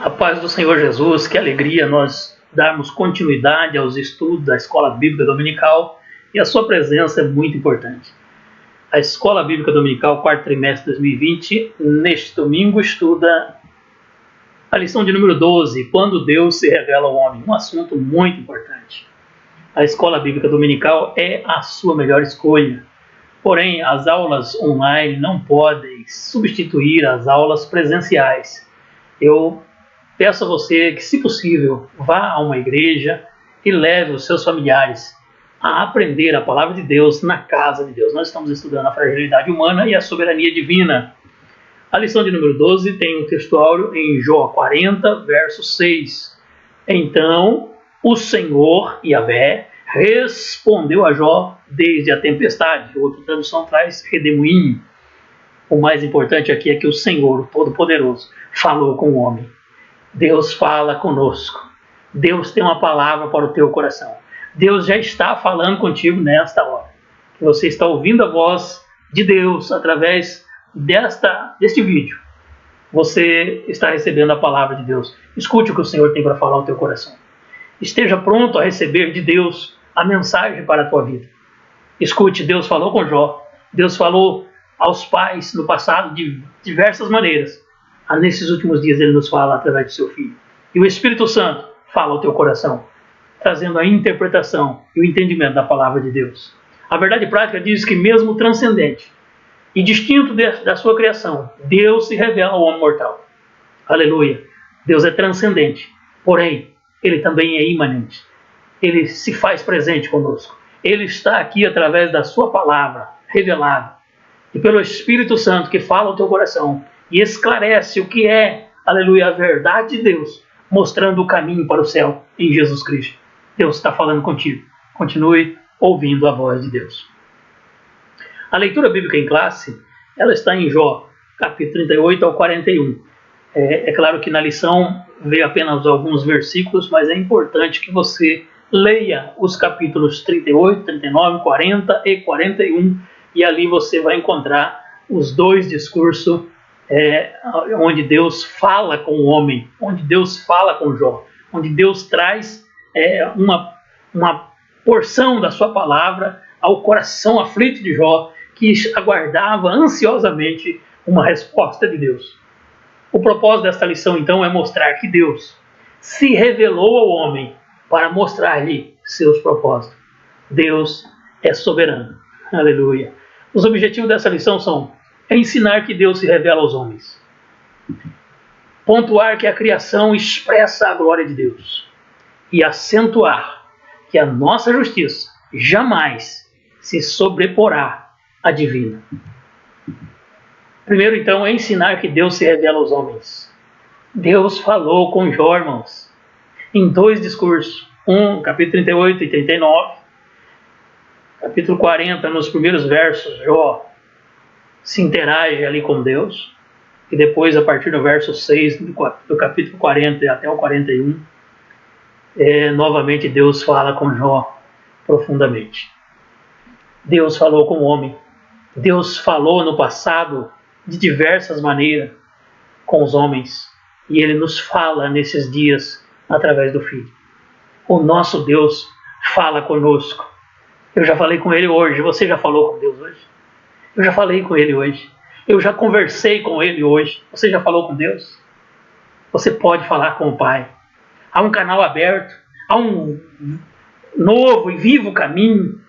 A paz do Senhor Jesus, que alegria nós darmos continuidade aos estudos da Escola Bíblica Dominical, e a sua presença é muito importante. A Escola Bíblica Dominical, quarto trimestre de 2020, neste domingo estuda a lição de número 12, Quando Deus se revela ao homem, um assunto muito importante. A Escola Bíblica Dominical é a sua melhor escolha, porém as aulas online não podem substituir as aulas presenciais. Eu peço a você que, se possível, vá a uma igreja e leve os seus familiares a aprender a palavra de Deus na casa de Deus. Nós estamos estudando a fragilidade humana e a soberania divina. A lição de número 12 tem um textuário em Jó 40, verso 6. Então o Senhor, Yahvé, respondeu a Jó desde a tempestade. Outra tradução traz redemoinho. O mais importante aqui é que o Senhor, o Todo-Poderoso, falou com o homem. Deus fala conosco. Deus tem uma palavra para o teu coração. Deus já está falando contigo nesta hora. Você está ouvindo a voz de Deus através deste vídeo. Você está recebendo a palavra de Deus. Escute o que o Senhor tem para falar ao teu coração. Esteja pronto a receber de Deus a mensagem para a tua vida. Escute, Deus falou com Jó. Deus falou aos pais no passado de diversas maneiras. Nesses últimos dias ele nos fala através do seu Filho. E o Espírito Santo fala ao teu coração, trazendo a interpretação e o entendimento da palavra de Deus. A verdade prática diz que mesmo transcendente e distinto da sua criação, Deus se revela ao homem mortal. Aleluia! Deus é transcendente, porém, Ele também é imanente. Ele se faz presente conosco. Ele está aqui através da sua palavra revelada e pelo Espírito Santo que fala ao teu coração e esclarece o que é, aleluia, a verdade de Deus, mostrando o caminho para o céu em Jesus Cristo. Deus está falando contigo. Continue ouvindo a voz de Deus. A leitura bíblica em classe, ela está em Jó, capítulo 38 ao 41. É claro que na lição veio apenas alguns versículos, mas é importante que você leia os capítulos 38, 39, 40 e 41, e ali você vai encontrar os dois discursos onde Deus fala com o homem, onde Deus fala com Jó, onde Deus traz uma porção da sua palavra ao coração aflito de Jó, que aguardava ansiosamente uma resposta de Deus. O propósito desta lição, então, é mostrar que Deus se revelou ao homem para mostrar-lhe seus propósitos. Deus é soberano. Aleluia. Os objetivos dessa lição são ensinar que Deus se revela aos homens, pontuar que a criação expressa a glória de Deus e acentuar que a nossa justiça jamais se sobreporá à divina. Primeiro, então, é ensinar que Deus se revela aos homens. Deus falou com Jó, irmãos, em dois discursos. Capítulo 38 e 39. Capítulo 40, nos primeiros versos, Jó se interage ali com Deus. E depois, a partir do verso 6 do capítulo 40 até o 41, novamente Deus fala com Jó profundamente. Deus falou com o homem. Deus falou no passado de diversas maneiras com os homens. E Ele nos fala nesses dias através do Filho. O nosso Deus fala conosco. Eu já falei com Ele hoje. Você já falou com Deus hoje? Eu já falei com Ele hoje. Eu já conversei com Ele hoje. Você já falou com Deus? Você pode falar com o Pai. Há um canal aberto. Há um novo e vivo caminho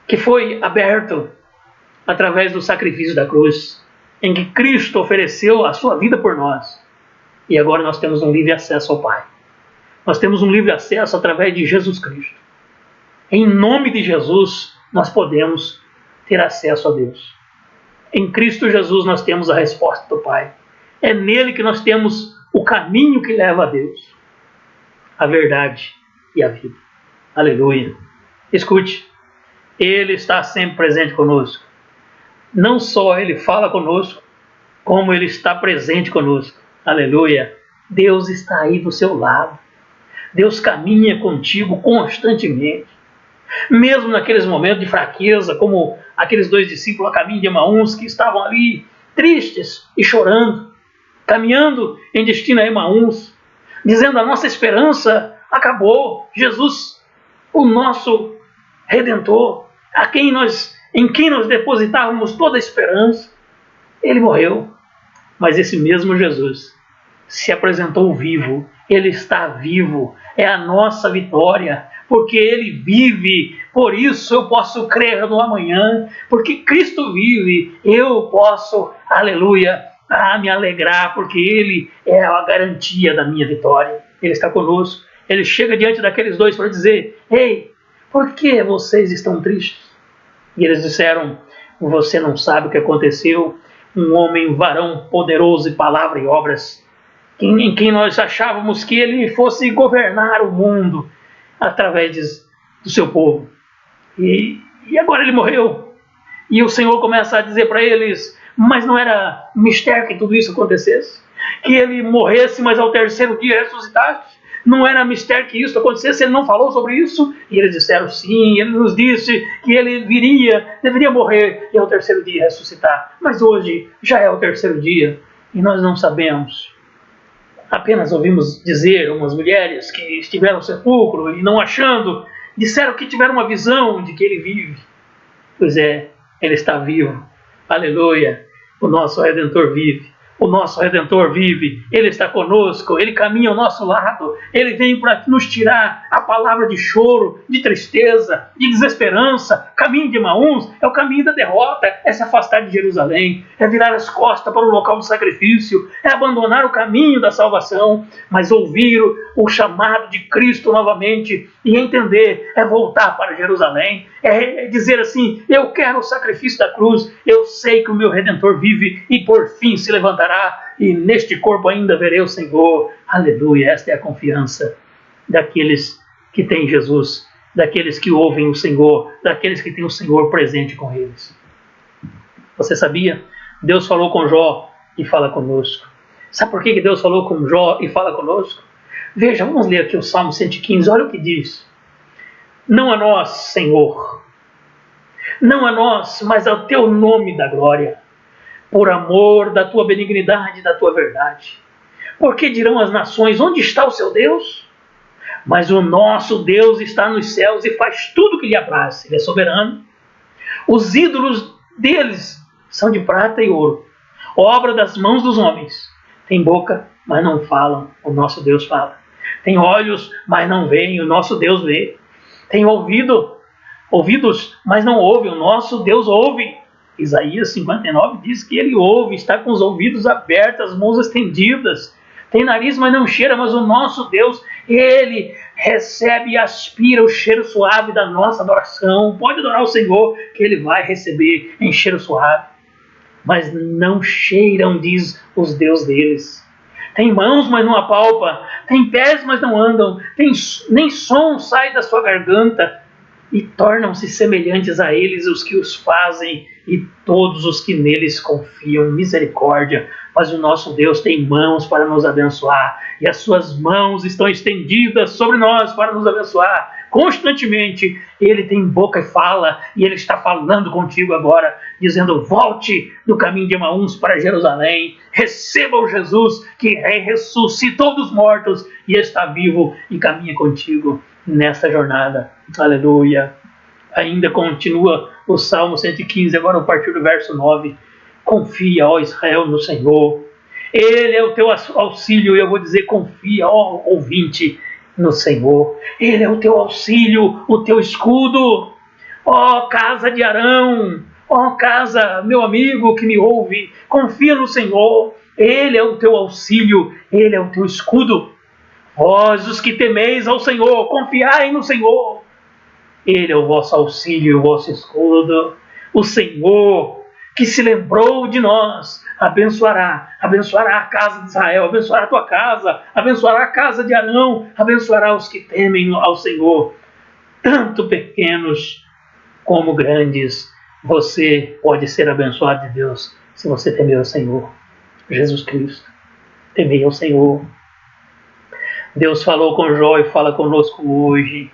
que foi aberto através do sacrifício da cruz, em que Cristo ofereceu a sua vida por nós. E agora nós temos um livre acesso ao Pai. Nós temos um livre acesso através de Jesus Cristo. Em nome de Jesus, nós podemos ter acesso a Deus. Em Cristo Jesus nós temos a resposta do Pai. É nele que nós temos o caminho que leva a Deus, a verdade e a vida. Aleluia. Escute, Ele está sempre presente conosco. Não só Ele fala conosco, como Ele está presente conosco. Aleluia. Deus está aí do seu lado. Deus caminha contigo constantemente. Mesmo naqueles momentos de fraqueza, como aqueles dois discípulos a caminho de Emaús, que estavam ali tristes e chorando, caminhando em destino a Emaús, dizendo: a nossa esperança acabou. Jesus, o nosso Redentor, em quem nós depositávamos toda a esperança, ele morreu. Mas esse mesmo Jesus se apresentou vivo. Ele está vivo. É a nossa vitória, porque ele vive. Por isso eu posso crer no amanhã, porque Cristo vive. Eu posso, aleluia, me alegrar, porque ele é a garantia da minha vitória. Ele está conosco. Ele chega diante daqueles dois para dizer: ei, por que vocês estão tristes? E eles disseram: você não sabe o que aconteceu. Um homem, varão poderoso em palavra e obras, em quem nós achávamos que ele fosse governar o mundo através do seu povo. E agora ele morreu. E o Senhor começa a dizer para eles: mas não era mistério que tudo isso acontecesse? Que ele morresse, mas ao terceiro dia ressuscitasse? Não era mistério que isso acontecesse? Ele não falou sobre isso? E eles disseram: sim, ele nos disse que ele deveria morrer e ao terceiro dia ressuscitar. Mas hoje já é o terceiro dia e nós não sabemos. Apenas ouvimos dizer, umas mulheres que estiveram no sepulcro e não achando, disseram que tiveram uma visão de que ele vive. Pois é, ele está vivo. Aleluia, o nosso Redentor vive. O nosso Redentor vive, Ele está conosco, Ele caminha ao nosso lado, Ele vem para nos tirar a palavra de choro, de tristeza, de desesperança. Caminho de Emaús é o caminho da derrota, é se afastar de Jerusalém, é virar as costas para o local do sacrifício, é abandonar o caminho da salvação, mas ouvir o chamado de Cristo novamente e entender, é voltar para Jerusalém, é dizer assim: eu quero o sacrifício da cruz, eu sei que o meu Redentor vive e por fim se levantará, e neste corpo ainda verei o Senhor. Aleluia, esta é a confiança daqueles que têm Jesus, daqueles que ouvem o Senhor, daqueles que têm o Senhor presente com eles. Você sabia? Deus falou com Jó e fala conosco. Sabe por que Deus falou com Jó e fala conosco? Veja, vamos ler aqui o Salmo 115, olha o que diz: não a nós, Senhor, não a nós, mas ao teu nome da glória, por amor da tua benignidade e da tua verdade. Porque dirão as nações: onde está o seu Deus? Mas o nosso Deus está nos céus e faz tudo o que lhe apraz. Ele é soberano. Os ídolos deles são de prata e ouro, obra das mãos dos homens. Tem boca, mas não falam, o nosso Deus fala. Tem olhos, mas não veem, o nosso Deus vê. Tem ouvidos, mas não ouvem, o nosso Deus ouve. Isaías 59 diz que ele ouve, está com os ouvidos abertos, as mãos estendidas. Tem nariz, mas não cheira, mas o nosso Deus, ele recebe e aspira o cheiro suave da nossa adoração. Pode adorar o Senhor, que ele vai receber em cheiro suave. Mas não cheiram, diz os deuses deles. Tem mãos, mas não apalpa. Tem pés, mas não andam. Nem som sai da sua garganta. E tornam-se semelhantes a eles os que os fazem e todos os que neles confiam. Misericórdia. Mas o nosso Deus tem mãos para nos abençoar, e as suas mãos estão estendidas sobre nós para nos abençoar constantemente. Ele tem boca e fala, e ele está falando contigo agora, dizendo: volte do caminho de Emaús para Jerusalém, receba o Jesus que ressuscitou dos mortos e está vivo e caminha contigo nesta jornada. Aleluia. Ainda continua o Salmo 115, agora a partir do verso 9. Confia, ó Israel, no Senhor. Ele é o teu auxílio. Eu vou dizer: confia, ó ouvinte, no Senhor. Ele é o teu auxílio, o teu escudo. Ó casa de Arão, ó casa, meu amigo que me ouve, confia no Senhor. Ele é o teu auxílio, ele é o teu escudo. Vós, os que temeis ao Senhor, confiai no Senhor. Ele é o vosso auxílio, o vosso escudo. O Senhor, que se lembrou de nós, abençoará a casa de Israel, abençoará a tua casa, abençoará a casa de Arão, abençoará os que temem ao Senhor, tanto pequenos como grandes. Você pode ser abençoado de Deus se você temer ao Senhor. Jesus Cristo, temei ao Senhor. Deus falou com Jó e fala conosco hoje.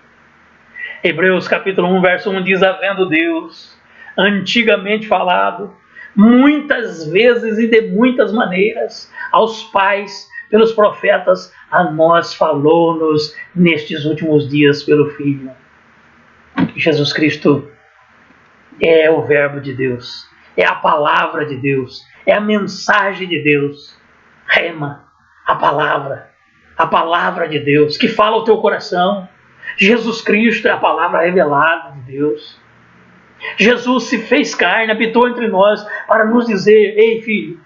Hebreus capítulo 1, verso 1 diz: havendo Deus antigamente falado muitas vezes e de muitas maneiras, aos pais, pelos profetas, a nós falou-nos nestes últimos dias pelo Filho. Jesus Cristo é o Verbo de Deus, é a palavra de Deus, é a mensagem de Deus. Rema, a palavra de Deus, que fala ao teu coração. Jesus Cristo é a palavra revelada de Deus. Jesus se fez carne, habitou entre nós para nos dizer: ei filho,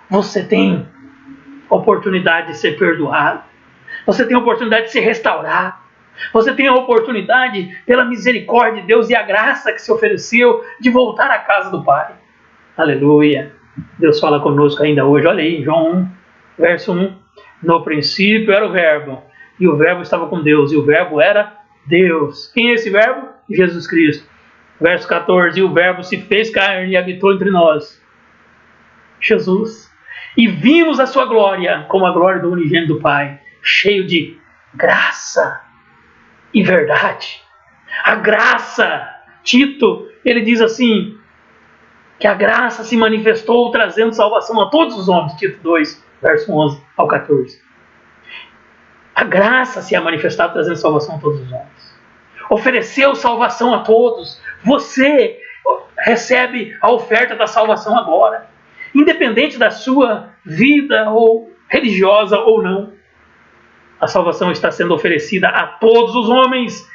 você tem oportunidade de ser perdoado, você tem oportunidade de ser restaurado, você tem a oportunidade, pela misericórdia de Deus e a graça que se ofereceu, de voltar à casa do Pai. Aleluia! Deus fala conosco ainda hoje. Olha aí, João 1, verso 1. No princípio era o Verbo, e o Verbo estava com Deus, e o Verbo era Deus. Quem é esse Verbo? Jesus Cristo. Verso 14. E o Verbo se fez carne e habitou entre nós. Jesus. E vimos a sua glória, como a glória do unigênito do Pai, cheio de graça e verdade. A graça, Tito, ele diz assim, que a graça se manifestou trazendo salvação a todos os homens. Tito 2, verso 11 ao 14. A graça se é manifestada trazendo salvação a todos os homens. Ofereceu salvação a todos. Você recebe a oferta da salvação agora. Independente da sua vida ou religiosa ou não. A salvação está sendo oferecida a todos os homens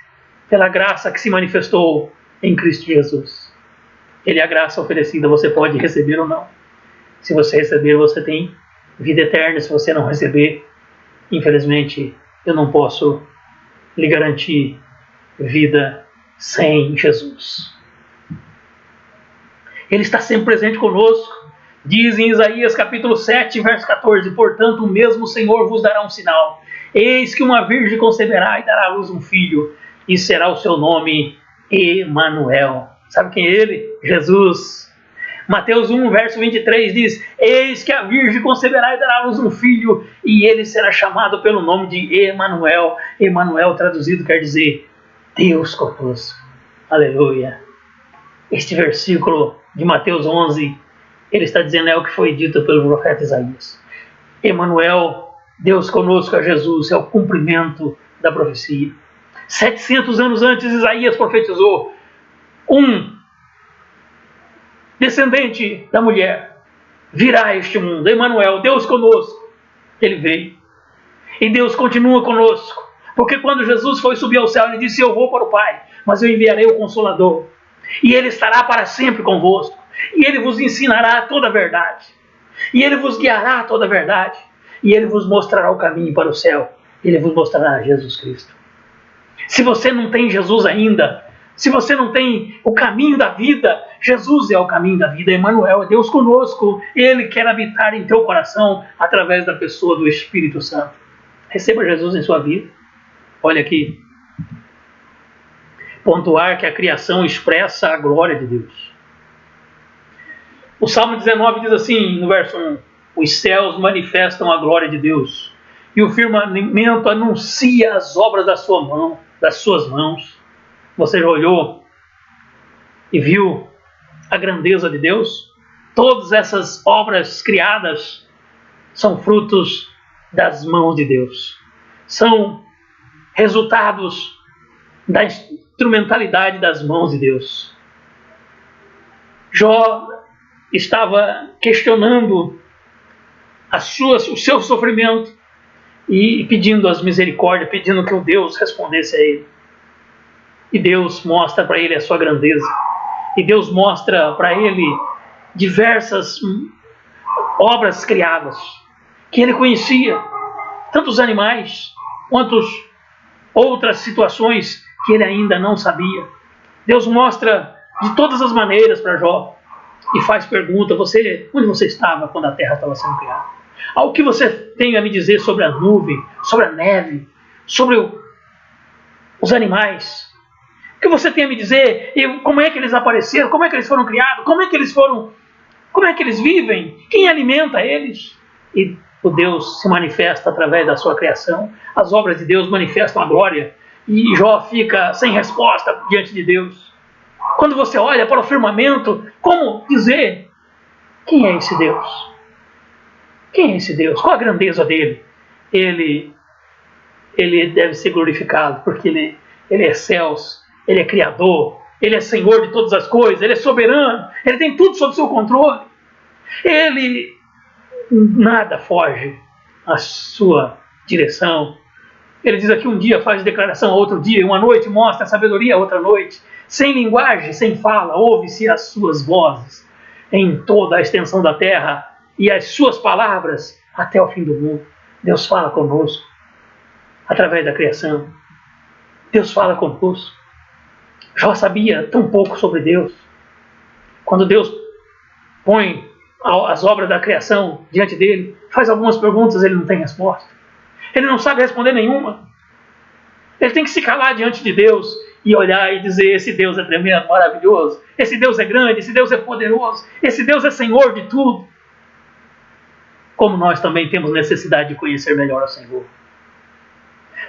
pela graça que se manifestou em Cristo Jesus. Ele é a graça oferecida, você pode receber ou não. Se você receber, você tem vida eterna. Se você não receber, infelizmente, eu não posso lhe garantir vida sem Jesus. Ele está sempre presente conosco. Diz em Isaías capítulo 7, verso 14: portanto, o mesmo Senhor vos dará um sinal. Eis que uma virgem conceberá e dará à luz um filho, e será o seu nome Emanuel. Sabe quem é ele? Jesus. Mateus 1, verso 23 diz: eis que a virgem conceberá e dará à luz um filho, e ele será chamado pelo nome de Emanuel. Emanuel traduzido quer dizer Deus conosco. Aleluia. Este versículo de Mateus 11, ele está dizendo é o que foi dito pelo profeta Isaías. Emanuel, Deus conosco, é Jesus, é o cumprimento da profecia. 700 anos antes, Isaías profetizou: um descendente da mulher virá a este mundo. Emanuel, Deus conosco. Ele veio. E Deus continua conosco. Porque quando Jesus foi subir ao céu, ele disse: eu vou para o Pai, mas eu enviarei o Consolador. E ele estará para sempre convosco. E ele vos ensinará toda a verdade. E ele vos guiará a toda a verdade. E ele vos mostrará o caminho para o céu. Ele vos mostrará Jesus Cristo. Se você não tem Jesus ainda, se você não tem o caminho da vida, Jesus é o caminho da vida. Emanuel é Deus conosco. Ele quer habitar em teu coração através da pessoa do Espírito Santo. Receba Jesus em sua vida. Olha aqui. Pontuar que a criação expressa a glória de Deus. O Salmo 19 diz assim, no verso 1: os céus manifestam a glória de Deus, e o firmamento anuncia as obras das suas mãos. Você já olhou e viu a grandeza de Deus? Todas essas obras criadas são frutos das mãos de Deus. São resultados da instrumentalidade das mãos de Deus. Jó estava questionando o seu sofrimento e pedindo as misericórdias, pedindo que o Deus respondesse a ele. E Deus mostra para ele a sua grandeza. E Deus mostra para ele diversas obras criadas que ele conhecia, tanto os animais quanto outras situações que ele ainda não sabia. Deus mostra de todas as maneiras para Jó e faz pergunta: onde você estava quando a terra estava sendo criada? O que você tem a me dizer sobre a nuvem, sobre a neve, sobre os animais? O que você tem a me dizer? Como é que eles apareceram? Como é que eles foram criados? Como é que eles vivem? Quem alimenta eles? E o Deus se manifesta através da sua criação. As obras de Deus manifestam a glória. E Jó fica sem resposta diante de Deus. Quando você olha para o firmamento, como dizer Quem é esse Deus? Quem é esse Deus? Qual a grandeza dele? Ele deve ser glorificado, porque ele é céus, ele é criador, ele é Senhor de todas as coisas, ele é soberano, ele tem tudo sob seu controle. Ele nada foge à sua direção. Ele diz aqui: um dia faz declaração a outro dia, uma noite mostra a sabedoria a outra noite. Sem linguagem, sem fala, ouve-se as suas vozes em toda a extensão da terra e as suas palavras até o fim do mundo. Deus fala conosco através da criação. Deus fala conosco. Jó sabia tão pouco sobre Deus. Quando Deus põe as obras da criação diante dele, faz algumas perguntas, ele não tem resposta. Ele não sabe responder nenhuma. Ele tem que se calar diante de Deus e olhar e dizer: esse Deus é tremendo, maravilhoso, esse Deus é grande, esse Deus é poderoso, esse Deus é Senhor de tudo. Como nós também temos necessidade de conhecer melhor o Senhor.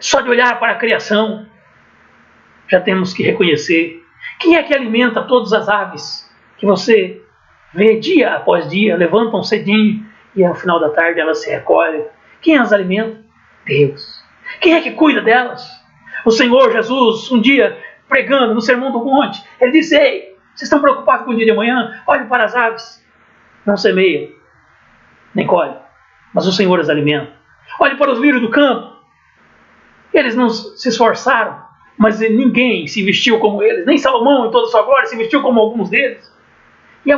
Só de olhar para a criação, já temos que reconhecer quem é que alimenta todas as aves que você vê dia após dia, levantam cedinho e ao final da tarde elas se recolhem. Quem as alimenta? Deus. Quem é que cuida delas? O Senhor Jesus, um dia pregando no Sermão do Monte, ele disse: ei, vocês estão preocupados com o dia de amanhã? Olhem para as aves, não semeiam, nem colhem, mas o Senhor as alimenta. Olhem para os lírios do campo, eles não se esforçaram, mas ninguém se vestiu como eles, nem Salomão em toda a sua glória se vestiu como alguns deles. E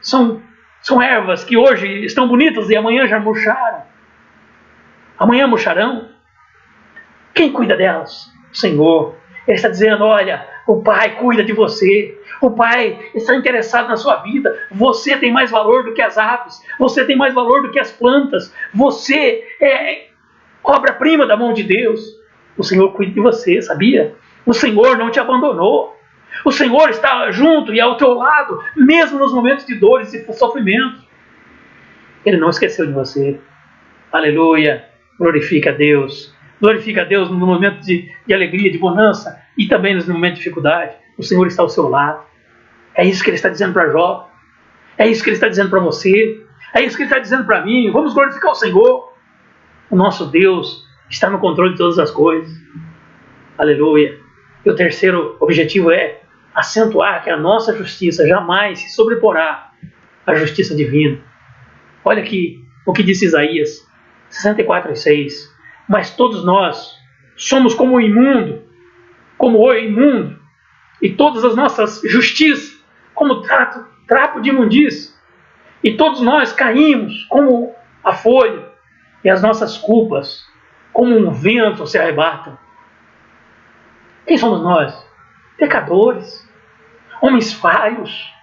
são ervas que hoje estão bonitas e amanhã já murcharam. Amanhã murcharão. Quem cuida delas? O Senhor. Ele está dizendo: olha, o Pai cuida de você. O Pai está interessado na sua vida. Você tem mais valor do que as aves. Você tem mais valor do que as plantas. Você é obra-prima da mão de Deus. O Senhor cuida de você, sabia? O Senhor não te abandonou. O Senhor está junto e ao teu lado, mesmo nos momentos de dores e sofrimento. Ele não esqueceu de você. Aleluia. Glorifica a Deus. Glorifica a Deus no momento de alegria, de bonança e também nos momentos de dificuldade. O Senhor está ao seu lado. É isso que ele está dizendo para Jó. É isso que ele está dizendo para você. É isso que ele está dizendo para mim. Vamos glorificar o Senhor. O nosso Deus está no controle de todas as coisas. Aleluia. E o terceiro objetivo é acentuar que a nossa justiça jamais se sobreporá à justiça divina. Olha aqui o que disse Isaías 64:6. Mas todos nós somos como o imundo, e todas as nossas justiças como trapo de imundícia. E todos nós caímos como a folha, e as nossas culpas como um vento se arrebatam. Quem somos nós? Pecadores, homens falhos,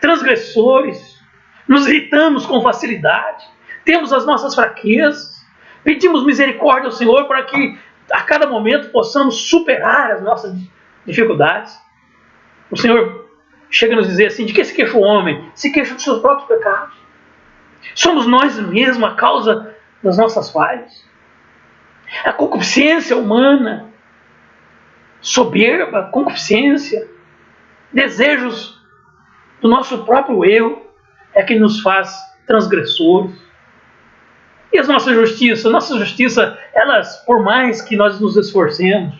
transgressores, nos irritamos com facilidade, temos as nossas fraquezas, pedimos misericórdia ao Senhor para que a cada momento possamos superar as nossas dificuldades. O Senhor chega a nos dizer assim: de que se queixa o homem? Se queixa dos seus próprios pecados. Somos nós mesmos a causa das nossas falhas. A concupiscência humana, soberba, concupiscência, desejos do nosso próprio eu é que nos faz transgressores. E a nossa justiça, elas, por mais que nós nos esforcemos,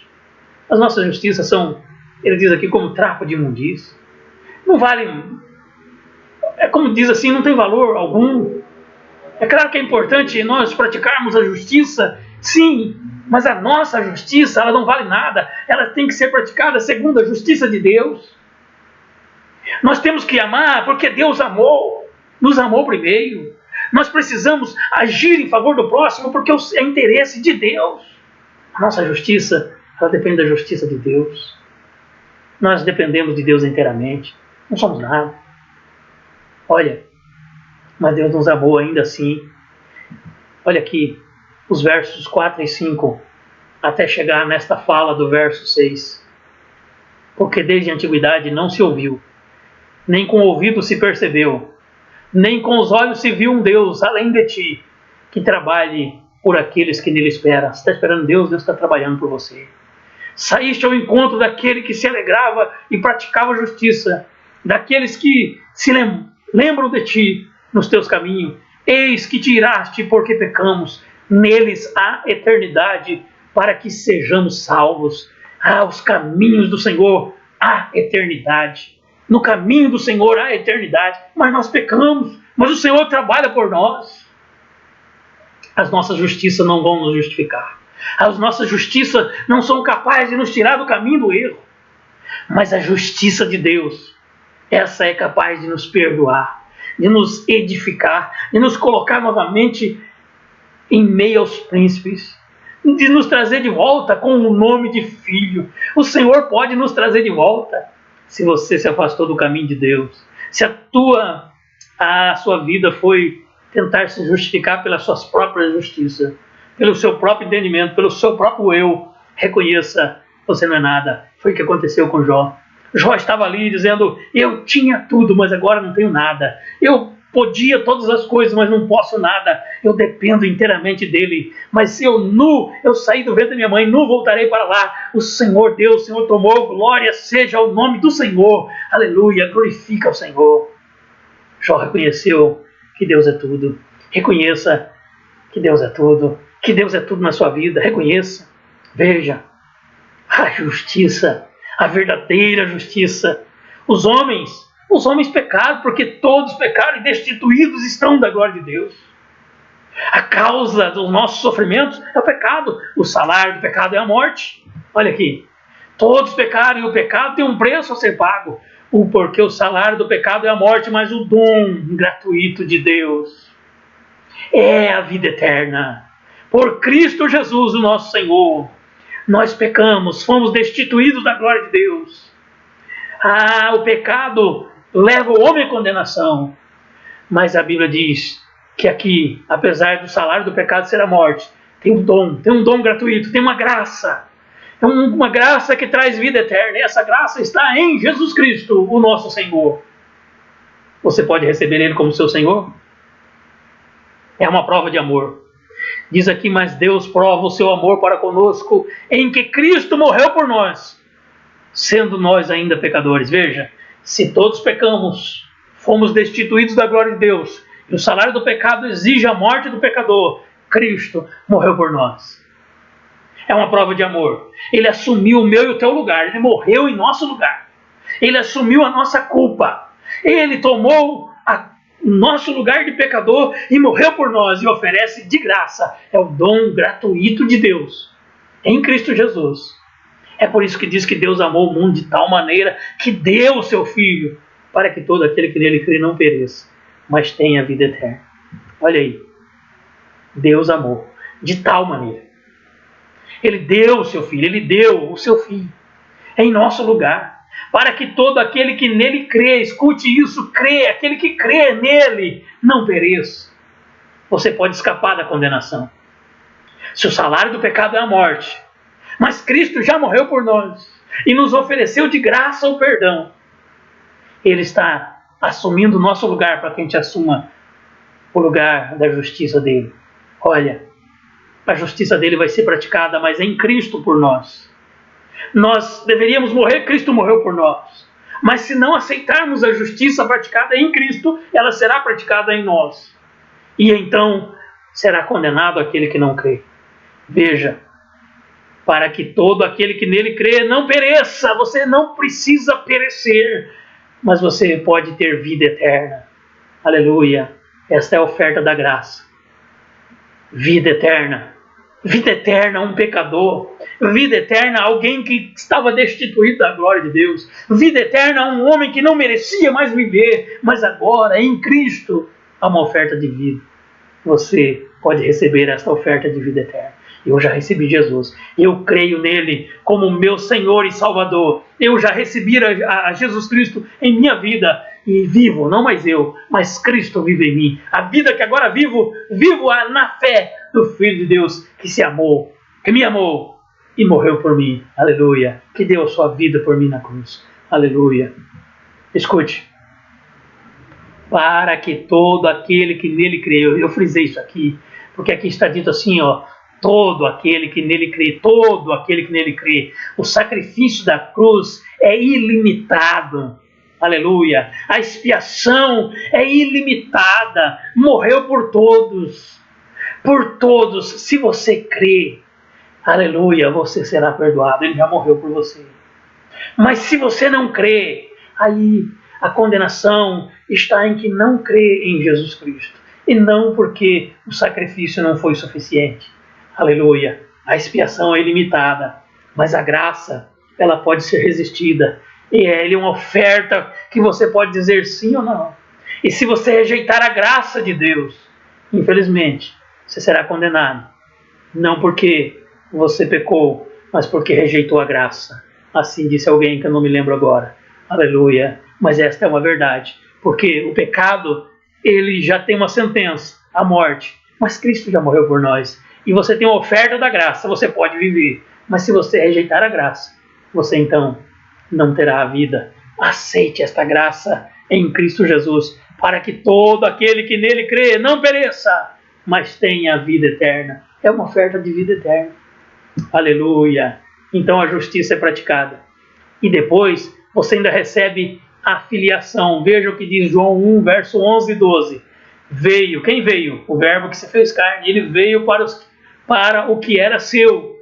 as nossas justiças são, ele diz aqui, como trapo de imundícia. Não valem, é como diz assim, não tem valor algum. É claro que é importante nós praticarmos a justiça, sim, mas a nossa justiça, ela não vale nada. Ela tem que ser praticada segundo a justiça de Deus. Nós temos que amar porque Deus nos amou primeiro. Nós precisamos agir em favor do próximo porque é interesse de Deus. A nossa justiça, ela depende da justiça de Deus. Nós dependemos de Deus inteiramente. Não somos nada. Olha, mas Deus nos amou ainda assim. Olha aqui, os versos 4 e 5, até chegar nesta fala do verso 6. Porque desde a antiguidade não se ouviu, nem com o ouvido se percebeu, nem com os olhos se viu um Deus além de ti, que trabalhe por aqueles que nele esperam. Você está esperando Deus, Deus está trabalhando por você. Saíste ao encontro daquele que se alegrava e praticava justiça, daqueles que lembram de ti nos teus caminhos. Eis que tiraste porque pecamos, neles há eternidade, para que sejamos salvos. Os caminhos do Senhor há eternidade. No caminho do Senhor há eternidade, mas nós pecamos, mas o Senhor trabalha por nós. As nossas justiças não vão nos justificar. As nossas justiças não são capazes de nos tirar do caminho do erro. Mas a justiça de Deus, essa é capaz de nos perdoar, de nos edificar, de nos colocar novamente em meio aos príncipes, de nos trazer de volta com o nome de filho. O Senhor pode nos trazer de volta se você se afastou do caminho de Deus. Se a sua vida foi tentar se justificar pelas suas próprias justiças, pelo seu próprio entendimento, pelo seu próprio eu, reconheça, você não é nada. Foi o que aconteceu com Jó. Jó estava ali dizendo, eu tinha tudo, mas agora não tenho nada. Eu podia todas as coisas, mas não posso nada. Eu dependo inteiramente dele. Mas se eu saí do ventre da minha mãe, nu voltarei para lá. O Senhor Deus, o Senhor tomou, glória seja o nome do Senhor. Aleluia, glorifica o Senhor. Jó reconheceu que Deus é tudo. Reconheça que Deus é tudo. Que Deus é tudo na sua vida. Reconheça. Veja a justiça, a verdadeira justiça. Os homens pecaram porque todos pecaram e destituídos estão da glória de Deus. A causa dos nossos sofrimentos é o pecado. O salário do pecado é a morte. Olha aqui. Todos pecaram e o pecado tem um preço a ser pago. Porque o salário do pecado é a morte, mas o dom gratuito de Deus é a vida eterna. Por Cristo Jesus, o nosso Senhor. Nós pecamos, fomos destituídos da glória de Deus. O pecado leva o homem à condenação. Mas a Bíblia diz que aqui, apesar do salário do pecado ser a morte, tem um dom gratuito, tem uma graça. É uma graça que traz vida eterna. E essa graça está em Jesus Cristo, o nosso Senhor. Você pode receber Ele como seu Senhor? É uma prova de amor. Diz aqui, mas Deus prova o seu amor para conosco, em que Cristo morreu por nós, sendo nós ainda pecadores. Veja, se todos pecamos, fomos destituídos da glória de Deus, e o salário do pecado exige a morte do pecador, Cristo morreu por nós. É uma prova de amor. Ele assumiu o meu e o teu lugar, Ele morreu em nosso lugar. Ele assumiu a nossa culpa. Ele tomou o nosso lugar de pecador e morreu por nós e oferece de graça. É o dom gratuito de Deus em Cristo Jesus. É por isso que diz que Deus amou o mundo de tal maneira que deu o seu Filho para que todo aquele que nele crê não pereça, mas tenha a vida eterna. Olha aí. Deus amou de tal maneira. Ele deu o seu Filho, Ele deu o seu Filho em nosso lugar, para que todo aquele que nele crê, escute isso, crê, aquele que crê nele, não pereça. Você pode escapar da condenação. Se o salário do pecado é a morte, mas Cristo já morreu por nós e nos ofereceu de graça o perdão, Ele está assumindo o nosso lugar para que a gente assuma o lugar da justiça dele. Olha, a justiça dele vai ser praticada, mas em Cristo por nós. Nós deveríamos morrer, Cristo morreu por nós. Mas se não aceitarmos a justiça praticada em Cristo, ela será praticada em nós. E então será condenado aquele que não crê. Veja, para que todo aquele que nele crê não pereça. Você não precisa perecer, mas você pode ter vida eterna. Aleluia. Esta é a oferta da graça. Vida eterna. Vida eterna a um pecador. Vida eterna a alguém que estava destituído da glória de Deus. Vida eterna a um homem que não merecia mais viver, mas agora em Cristo há uma oferta de vida. Você pode receber esta oferta de vida eterna. Eu já recebi Jesus. Eu creio nele como meu Senhor e Salvador. Eu já recebi a Jesus Cristo em minha vida. E vivo, não mais eu, mas Cristo vive em mim. A vida que agora vivo-a na fé do Filho de Deus que se amou, que me amou e morreu por mim. Aleluia. Que deu a sua vida por mim na cruz. Aleluia. Escute. Para que todo aquele que nele crê, eu frisei isso aqui, porque aqui está dito assim, todo aquele que nele crê, todo aquele que nele crê. O sacrifício da cruz é ilimitado. Aleluia. A expiação é ilimitada. Morreu por todos. Por todos. Se você crê, aleluia, você será perdoado. Ele já morreu por você. Mas se você não crê, aí a condenação está em que não crê em Jesus Cristo. E não porque o sacrifício não foi suficiente. Aleluia. A expiação é ilimitada. Mas a graça, ela pode ser resistida. E ele é uma oferta que você pode dizer sim ou não. E se você rejeitar a graça de Deus, infelizmente, você será condenado. Não porque você pecou, mas porque rejeitou a graça. Assim disse alguém que eu não me lembro agora. Aleluia. Mas esta é uma verdade. Porque o pecado, ele já tem uma sentença, a morte. Mas Cristo já morreu por nós. E você tem uma oferta da graça, você pode viver. Mas se você rejeitar a graça, você então não terá a vida. Aceite esta graça em Cristo Jesus, para que todo aquele que nele crê não pereça, mas tenha a vida eterna. É uma oferta de vida eterna. Aleluia. Então a justiça é praticada. E depois você ainda recebe a filiação. Veja o que diz João 1, verso 11 e 12. Veio, quem veio? O verbo que se fez carne. Ele veio para o que era seu.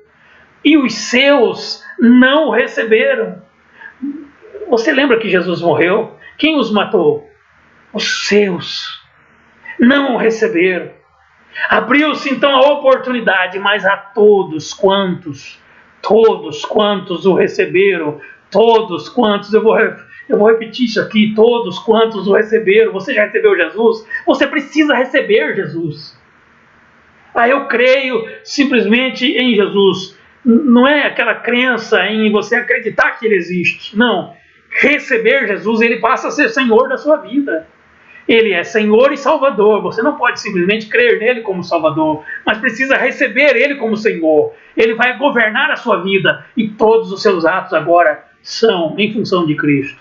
E os seus não o receberam. Você lembra que Jesus morreu? Quem os matou? Os seus. Não o receberam. Abriu-se então a oportunidade, mas a todos quantos o receberam, todos quantos, eu vou repetir isso aqui, todos quantos o receberam. Você já recebeu Jesus? Você precisa receber Jesus. Eu creio simplesmente em Jesus. Não é aquela crença em você acreditar que ele existe. Não. Receber Jesus, ele passa a ser Senhor da sua vida. Ele é Senhor e Salvador. Você não pode simplesmente crer nele como Salvador, mas precisa receber ele como Senhor. Ele vai governar a sua vida e todos os seus atos agora são em função de Cristo.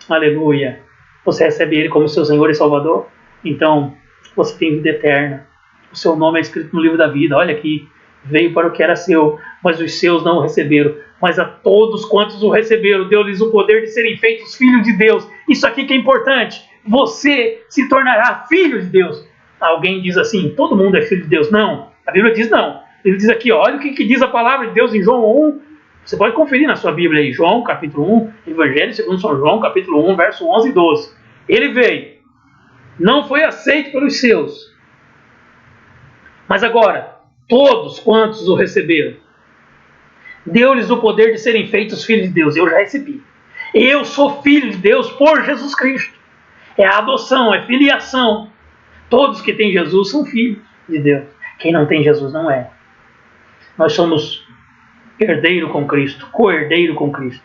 Aleluia. Você recebe ele como seu Senhor e Salvador? Então, você tem vida eterna. O seu nome é escrito no livro da vida. Olha aqui. Veio para o que era seu, mas os seus não o receberam. Mas a todos quantos o receberam, deu-lhes o poder de serem feitos filhos de Deus. Isso aqui que é importante. Você se tornará filho de Deus. Alguém diz assim, todo mundo é filho de Deus. Não, a Bíblia diz não. Ele diz aqui, olha o que diz a palavra de Deus em João 1. Você pode conferir na sua Bíblia aí, João capítulo 1, Evangelho segundo São João, capítulo 1, verso 11 e 12. Ele veio, não foi aceito pelos seus. Mas agora, todos quantos o receberam, deu-lhes o poder de serem feitos filhos de Deus. Eu já recebi. Eu sou filho de Deus por Jesus Cristo. É a adoção, é filiação. Todos que têm Jesus são filhos de Deus. Quem não tem Jesus não é. Nós somos herdeiro com Cristo, co-herdeiro com Cristo.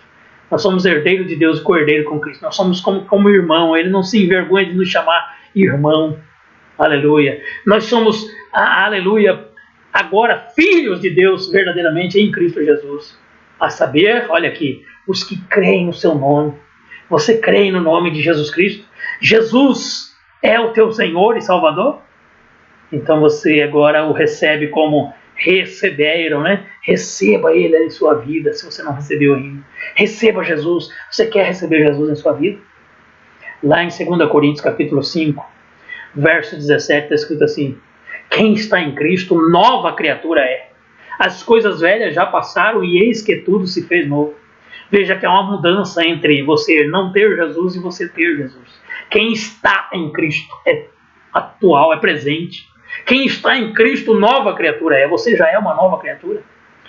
Nós somos herdeiro de Deus e co-herdeiro com Cristo. Nós somos como irmão. Ele não se envergonha de nos chamar irmão. Aleluia. Nós somos, aleluia, agora filhos de Deus verdadeiramente em Cristo Jesus. A saber, olha aqui, os que creem no seu nome. Você crê no nome de Jesus Cristo? Jesus é o teu Senhor e Salvador? Então você agora o recebe como receberam, né? Receba Ele em sua vida, se você não recebeu ainda. Receba Jesus. Você quer receber Jesus em sua vida? Lá em 2 Coríntios capítulo 5, verso 17, está escrito assim: quem está em Cristo, nova criatura é. As coisas velhas já passaram e eis que tudo se fez novo. Veja que há uma mudança entre você não ter Jesus e você ter Jesus. Quem está em Cristo é atual, é presente. Quem está em Cristo, nova criatura é. Você já é uma nova criatura.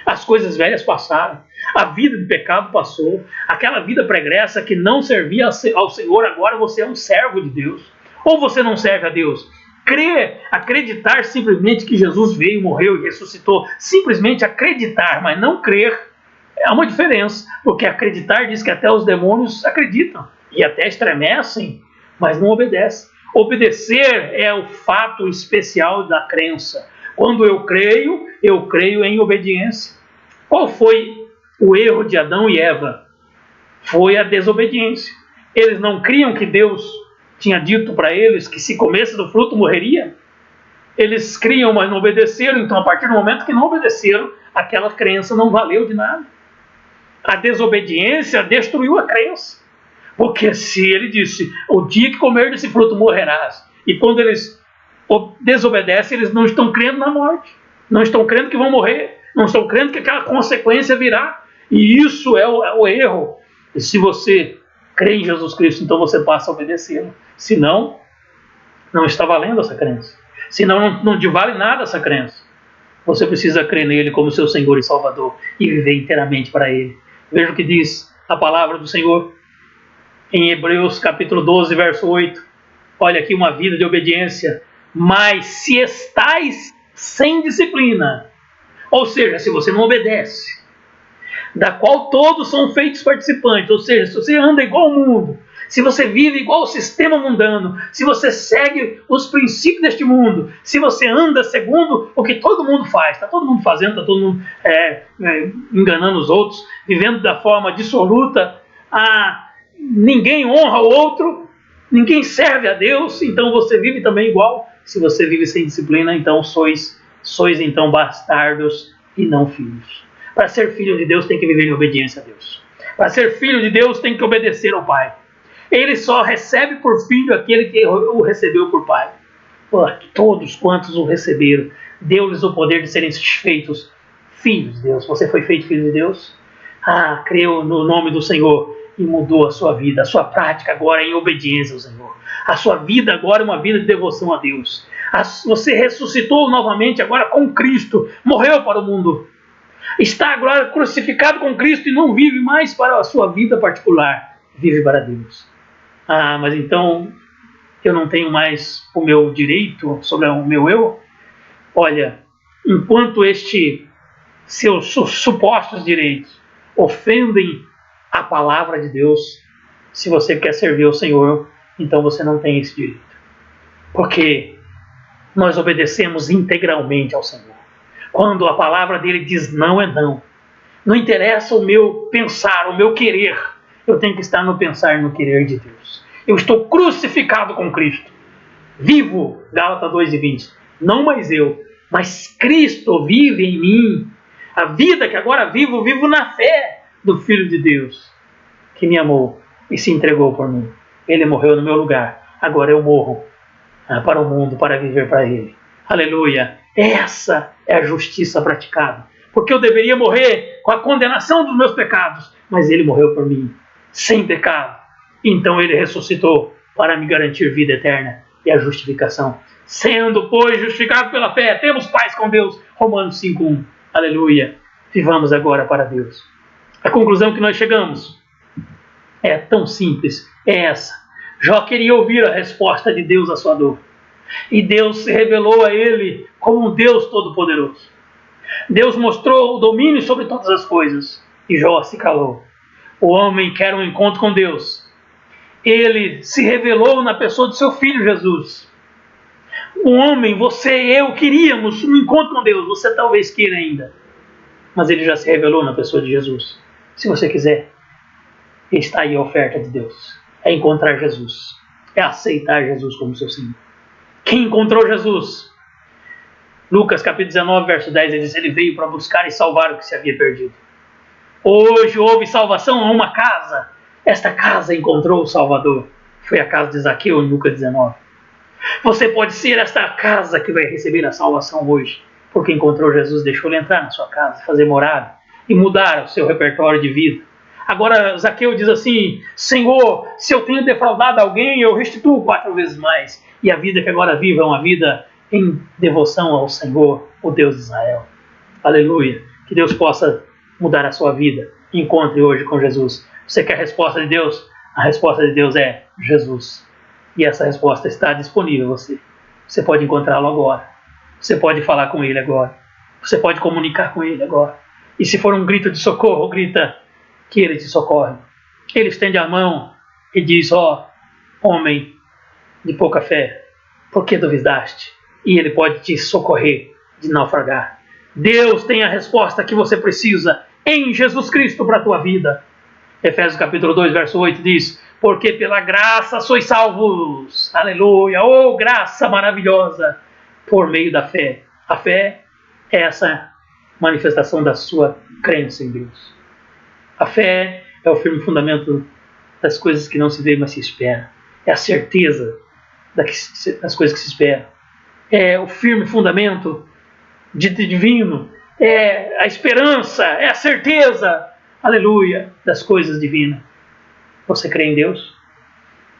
As coisas velhas passaram. A vida de pecado passou. Aquela vida pregressa que não servia ao Senhor, agora você é um servo de Deus. Ou você não serve a Deus? Crer, acreditar simplesmente que Jesus veio, morreu e ressuscitou. Simplesmente acreditar, mas não crer. Há uma diferença. Porque acreditar diz que até os demônios acreditam. E até estremecem, mas não obedecem. Obedecer é o fato especial da crença. Quando eu creio em obediência. Qual foi o erro de Adão e Eva? Foi a desobediência. Eles não criam que Deus tinha dito para eles que se comesse do fruto morreria? Eles criam, mas não obedeceram. Então, a partir do momento que não obedeceram, aquela crença não valeu de nada. A desobediência destruiu a crença. Porque se ele disse, o dia que comer desse fruto morrerás, e quando eles desobedecem, eles não estão crendo na morte, não estão crendo que vão morrer, não estão crendo que aquela consequência virá, e isso é o erro. E se você crê em Jesus Cristo, então você passa a obedecê-lo, senão não está valendo essa crença, senão não te vale nada essa crença. Você precisa crer nele como seu Senhor e Salvador e viver inteiramente para ele. Veja o que diz a palavra do Senhor em Hebreus capítulo 12, verso 8. Olha aqui uma vida de obediência. Mas se estais sem disciplina, ou seja, se você não obedece, da qual todos são feitos participantes, ou seja, se você anda igual ao mundo, se você vive igual ao sistema mundano, se você segue os princípios deste mundo, se você anda segundo o que todo mundo faz, está todo mundo fazendo, está todo mundo enganando os outros, vivendo da forma dissoluta, ninguém honra o outro, ninguém serve a Deus, então você vive também igual. Se você vive sem disciplina, então sois então bastardos e não filhos. Para ser filho de Deus tem que viver em obediência a Deus. Para ser filho de Deus tem que obedecer ao Pai. Ele só recebe por filho aquele que o recebeu por Pai. Todos quantos o receberam, deu-lhes o poder de serem feitos filhos de Deus. Você foi feito filho de Deus? Creu no nome do Senhor e mudou a sua vida. A sua prática agora é em obediência ao Senhor. A sua vida agora é uma vida de devoção a Deus. Você ressuscitou novamente agora com Cristo. Morreu para o mundo. Está agora crucificado com Cristo e não vive mais para a sua vida particular. Vive para Deus. Mas então eu não tenho mais o meu direito sobre o meu eu? Olha, enquanto seus supostos direitos ofendem a palavra de Deus, se você quer servir ao Senhor, então você não tem esse direito. Porque nós obedecemos integralmente ao Senhor. Quando a palavra dele diz não, é não. Não interessa o meu pensar, o meu querer. Eu tenho que estar no pensar e no querer de Deus. Eu estou crucificado com Cristo. Vivo, Gálatas 2:20. Não mais eu, mas Cristo vive em mim. A vida que agora vivo na fé do Filho de Deus, que me amou e se entregou por mim. Ele morreu no meu lugar. Agora eu morro para o mundo, para viver para Ele. Aleluia! Essa é a justiça praticada. Porque eu deveria morrer com a condenação dos meus pecados, mas Ele morreu por mim, sem pecado. Então Ele ressuscitou para me garantir vida eterna e a justificação. Sendo, pois, justificado pela fé, temos paz com Deus. Romanos 5:1. Aleluia! Vivamos agora para Deus. A conclusão que nós chegamos é tão simples, é essa. Jó queria ouvir a resposta de Deus à sua dor. E Deus se revelou a ele como um Deus todo-poderoso. Deus mostrou o domínio sobre todas as coisas. E Jó se calou. O homem quer um encontro com Deus. Ele se revelou na pessoa de seu filho Jesus. O homem, você e eu queríamos um encontro com Deus. Você talvez queira ainda. Mas ele já se revelou na pessoa de Jesus. Se você quiser, está aí a oferta de Deus. É encontrar Jesus. É aceitar Jesus como seu Senhor. Quem encontrou Jesus? Lucas capítulo 19, verso 10, ele diz: ele veio para buscar e salvar o que se havia perdido. Hoje houve salvação a uma casa. Esta casa encontrou o Salvador. Foi a casa de Zaqueu em Lucas 19. Você pode ser esta casa que vai receber a salvação hoje, porque encontrou Jesus, deixou ele entrar na sua casa, fazer morada e mudar o seu repertório de vida. Agora Zaqueu diz assim: Senhor, se eu tenho defraudado alguém, eu restituo 4 vezes mais. E a vida que agora vivo é uma vida em devoção ao Senhor, o Deus de Israel. Aleluia. Que Deus possa mudar a sua vida. Encontre hoje com Jesus. Você quer a resposta de Deus? A resposta de Deus é Jesus. E essa resposta está disponível a você. Você pode encontrá-lo agora. Você pode falar com ele agora. Você pode comunicar com ele agora. E se for um grito de socorro, grita que ele te socorre. Ele estende a mão e diz: homem de pouca fé, por que duvidaste? E ele pode te socorrer de naufragar. Deus tem a resposta que você precisa em Jesus Cristo para a tua vida. Efésios capítulo 2, verso 8 diz: porque pela graça sois salvos. Aleluia! Graça maravilhosa por meio da fé. A fé é essa manifestação da sua crença em Deus. A fé é o firme fundamento das coisas que não se vê, mas se espera. É a certeza das coisas que se espera. É o firme fundamento divino. É a esperança, é a certeza, aleluia, das coisas divinas. Você crê em Deus?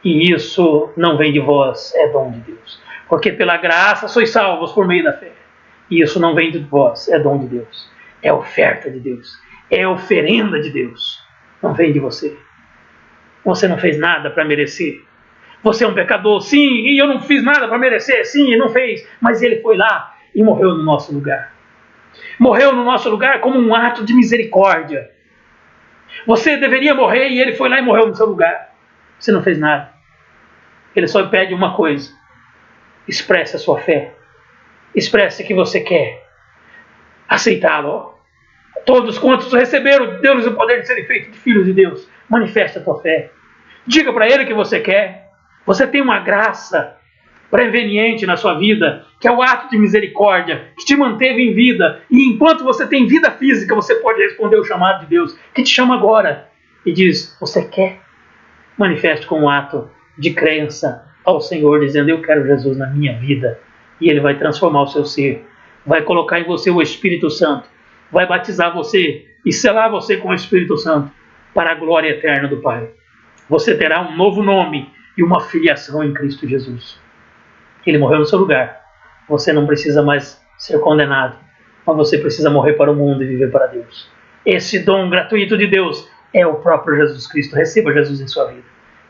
E isso não vem de vós, é dom de Deus. Porque pela graça sois salvos por meio da fé. E isso não vem de vós, é dom de Deus. É oferta de Deus. É oferenda de Deus. Não vem de você. Você não fez nada para merecer. Você é um pecador, sim, e eu não fiz nada para merecer, sim, e não fez. Mas ele foi lá e morreu no nosso lugar. Morreu no nosso lugar como um ato de misericórdia. Você deveria morrer e ele foi lá e morreu no seu lugar. Você não fez nada. Ele só pede uma coisa. Expresse a sua fé. Expresse que você quer aceitá-lo. Todos quantos receberam Deus o poder de serem feitos filhos de Deus, manifeste a tua fé. Diga para ele que você quer. Você tem uma graça preveniente na sua vida, que é o ato de misericórdia, que te manteve em vida. E enquanto você tem vida física, você pode responder o chamado de Deus, que te chama agora. E diz, você quer? Manifeste com um ato de crença ao Senhor, dizendo, eu quero Jesus na minha vida. E Ele vai transformar o seu ser. Vai colocar em você o Espírito Santo. Vai batizar você e selar você com o Espírito Santo para a glória eterna do Pai. Você terá um novo nome e uma filiação em Cristo Jesus. Ele morreu no seu lugar. Você não precisa mais ser condenado, mas você precisa morrer para o mundo e viver para Deus. Esse dom gratuito de Deus é o próprio Jesus Cristo. Receba Jesus em sua vida.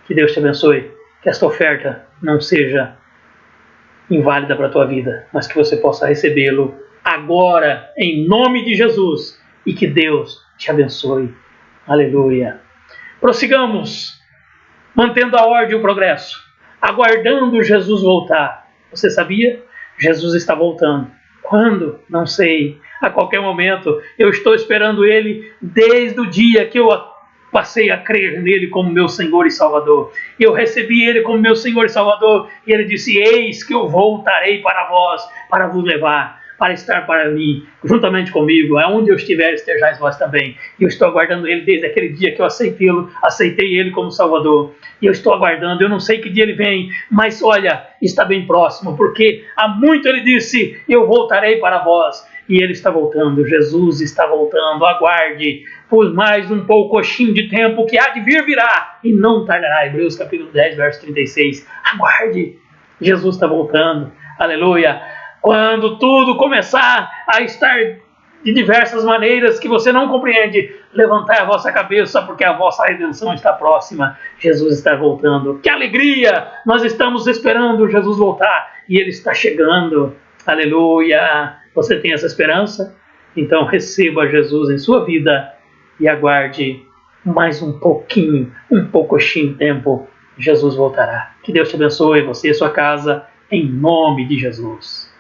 Que Deus te abençoe. Que esta oferta não seja inválida para a tua vida, mas que você possa recebê-lo agora, em nome de Jesus. E que Deus te abençoe. Aleluia. Prossigamos, mantendo a ordem e o progresso, aguardando Jesus voltar. Você sabia? Jesus está voltando. Quando? Não sei. A qualquer momento. Eu estou esperando Ele desde o dia que eu passei a crer nele como meu Senhor e Salvador. Eu recebi Ele como meu Senhor e Salvador. E Ele disse, eis que eu voltarei para vós, para vos levar, para estar para mim, juntamente comigo. Aonde eu estiver, estejais vós também. E eu estou aguardando Ele desde aquele dia que eu aceitei Ele como Salvador. E eu estou aguardando, eu não sei que dia Ele vem, mas olha, está bem próximo, porque há muito Ele disse, eu voltarei para vós. E Ele está voltando, Jesus está voltando, aguarde, por mais um pouquinho de tempo que há de vir virá, e não tardará. Hebreus capítulo 10, verso 36. Aguarde, Jesus está voltando, aleluia. Quando tudo começar a estar de diversas maneiras que você não compreende, levantai a vossa cabeça, porque a vossa redenção está próxima. Jesus está voltando. Que alegria! Nós estamos esperando Jesus voltar e Ele está chegando. Aleluia! Você tem essa esperança? Então receba Jesus em sua vida e aguarde mais um pouquinho de tempo. Jesus voltará. Que Deus te abençoe, você e sua casa, em nome de Jesus.